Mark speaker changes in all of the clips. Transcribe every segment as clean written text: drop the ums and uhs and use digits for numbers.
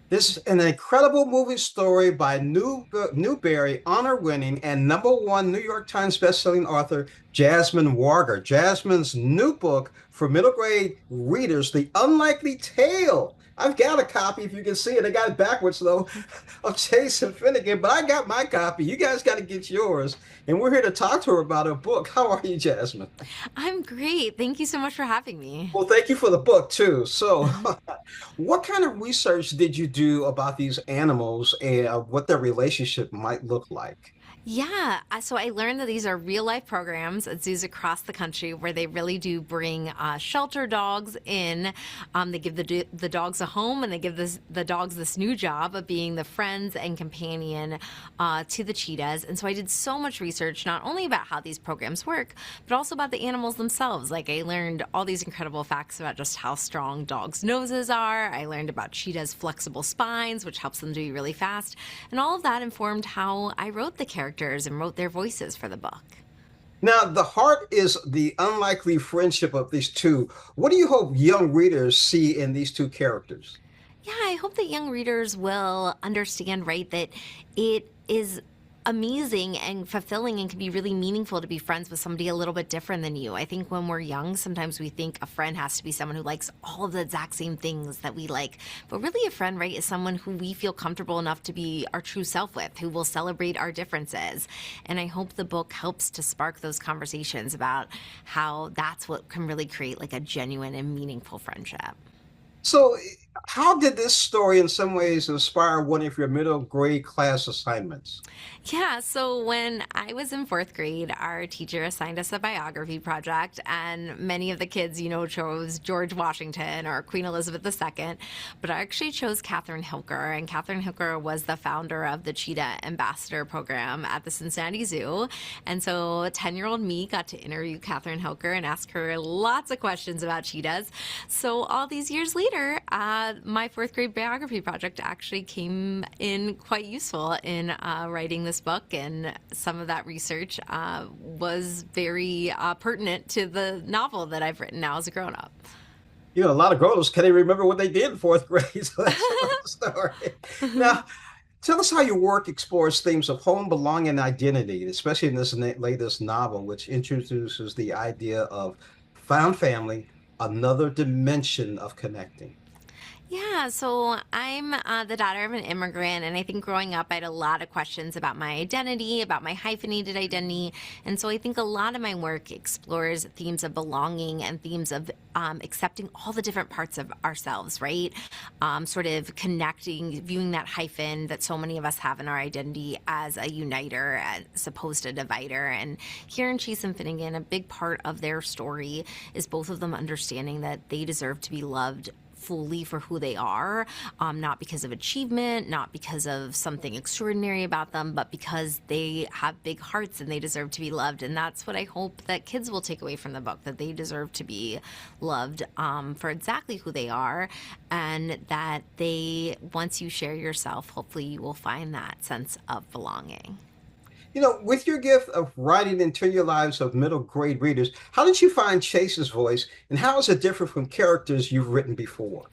Speaker 1: This is an incredible movie story by Newbery, honor-winning and #1 New York Times bestselling author Jasmine Warga. Jasmine's new book for middle grade readers, The Unlikely Tale. I've got a copy, if you can see it. I got it backwards though, of Chase and Finnegan, but I got my copy. You guys got to get yours. And we're here to talk to her about her book. How are you, Jasmine?
Speaker 2: I'm great. Thank you so much for having me.
Speaker 1: Well, thank you for the book too. So, what kind of research did you do about these animals and what their relationship might look like?
Speaker 2: Yeah, so I learned that these are real life programs at zoos across the country where they really do bring shelter dogs in. They give the dogs a home, and they give the dogs this new job of being the friends and companion to the cheetahs. And so I did so much research, not only about how these programs work, but also about the animals themselves. Like I learned all these incredible facts about just how strong dogs' noses are. I learned about cheetahs' flexible spines, which helps them to be really fast. And all of that informed how I wrote the characters and wrote their voices for the book.
Speaker 1: Now, the heart is the unlikely friendship of these two. What do you hope young readers see in these two characters?
Speaker 2: Yeah, I hope that young readers will understand, right, that it is amazing and fulfilling and can be really meaningful to be friends with somebody a little bit different than you. I think when we're young, sometimes we think a friend has to be someone who likes all of the exact same things that we like. But really, a friend, right, is someone who we feel comfortable enough to be our true self with, who will celebrate our differences. And I hope the book helps to spark those conversations about how that's what can really create like a genuine and meaningful friendship.
Speaker 1: So, how did this story in some ways inspire one of your middle grade class assignments?
Speaker 2: Yeah, so when I was in fourth grade, our teacher assigned us a biography project, and many of the kids, chose George Washington or Queen Elizabeth II. But I actually chose Catherine Hilker, and Catherine Hilker was the founder of the Cheetah Ambassador program at the Cincinnati Zoo. And so 10-year-old me got to interview Catherine Hilker and ask her lots of questions about cheetahs. So all these years later, my fourth grade biography project actually came in quite useful in writing this book, and some of that research was very pertinent to the novel that I've written now as a grown up.
Speaker 1: A lot of girls can't even remember what they did in fourth grade, so that's part of the story. Now, tell us how your work explores themes of home, belonging, and identity, especially in this latest novel, which introduces the idea of found family, another dimension of connecting.
Speaker 2: Yeah, so I'm the daughter of an immigrant, and I think growing up, I had a lot of questions about my identity, about my hyphenated identity. And so I think a lot of my work explores themes of belonging and themes of accepting all the different parts of ourselves, right? Sort of connecting, viewing that hyphen that so many of us have in our identity as a uniter, as opposed to a divider. And here in Chase and Finnegan, a big part of their story is both of them understanding that they deserve to be loved fully for who they are, not because of achievement, not because of something extraordinary about them, but because they have big hearts and they deserve to be loved. And that's what I hope that kids will take away from the book, that they deserve to be loved for exactly who they are, and that once you share yourself, hopefully you will find that sense of belonging.
Speaker 1: With your gift of writing into your lives of middle grade readers, how did you find Chase's voice, and how is it different from characters you've written before?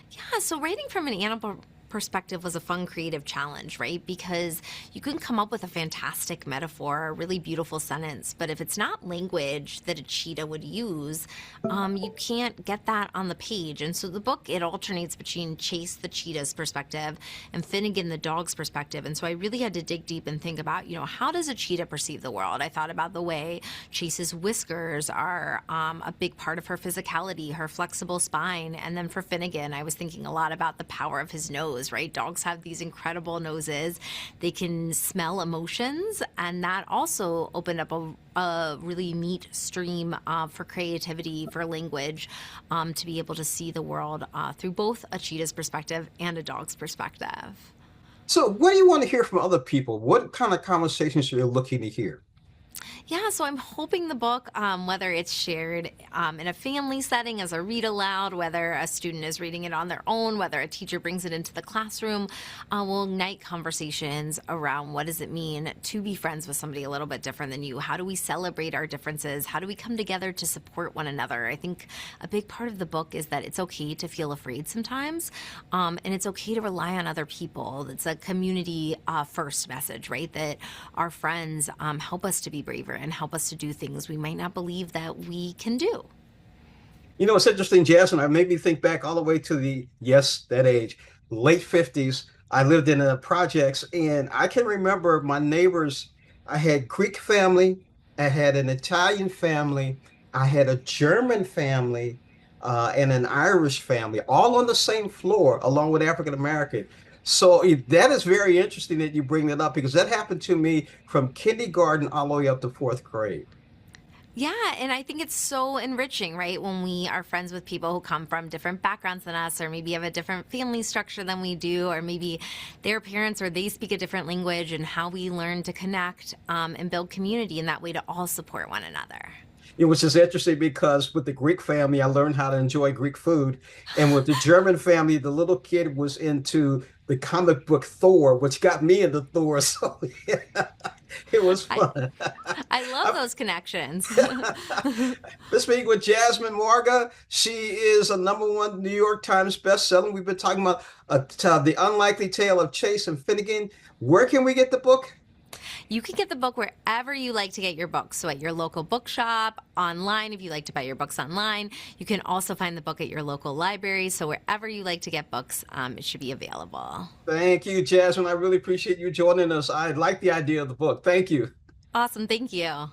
Speaker 2: Yeah, so writing from an animal perspective was a fun creative challenge, right? Because you can come up with a fantastic metaphor, a really beautiful sentence, but if it's not language that a cheetah would use, you can't get that on the page. And so the book, it alternates between Chase, the cheetah's perspective, and Finnegan, the dog's perspective. And so I really had to dig deep and think about, how does a cheetah perceive the world? I thought about the way Chase's whiskers are a big part of her physicality, her flexible spine. And then for Finnegan, I was thinking a lot about the power of his nose, right? Dogs have these incredible noses. They can smell emotions, and that also opened up a really neat stream for creativity, for language, to be able to see the world through both a cheetah's perspective and a dog's perspective.
Speaker 1: So, what do you want to hear from other people? What kind of conversations are you looking to hear?
Speaker 2: Yeah, so I'm hoping the book, whether it's shared in a family setting as a read aloud, whether a student is reading it on their own, whether a teacher brings it into the classroom, will ignite conversations around what does it mean to be friends with somebody a little bit different than you? How do we celebrate our differences? How do we come together to support one another? I think a big part of the book is that it's okay to feel afraid sometimes, and it's okay to rely on other people. It's a community first message, right? That our friends help us to be braver and help us to do things we might not believe that we can do.
Speaker 1: You know, it's interesting, Jasmine. I made me think back all the way to yes, that age, late 50s. I lived in the projects, and I can remember my neighbors. I had Greek family, I had an Italian family, I had a German family, and an Irish family, all on the same floor, along with African American. So that is very interesting that you bring that up because that happened to me from kindergarten all the way up to fourth grade.
Speaker 2: Yeah, and I think it's so enriching, right? When we are friends with people who come from different backgrounds than us, or maybe have a different family structure than we do, or maybe their parents or they speak a different language, and how we learn to connect and build community in that way to all support one another.
Speaker 1: It was just interesting because with the Greek family, I learned how to enjoy Greek food. And with the German family, the little kid was into the comic book Thor, which got me into Thor. So yeah, it was
Speaker 2: I,
Speaker 1: fun.
Speaker 2: I love those connections.
Speaker 1: Let's speak with Jasmine Warga. She is a #1 New York Times bestseller. We've been talking about The Unlikely Tale of Chase and Finnegan. Where can we get the book?
Speaker 2: You can get the book wherever you like to get your books. So at your local bookshop, online, if you like to buy your books online. You can also find the book at your local library. So wherever you like to get books, it should be available.
Speaker 1: Thank you, Jasmine. I really appreciate you joining us. I like the idea of the book. Thank you.
Speaker 2: Awesome. Thank you.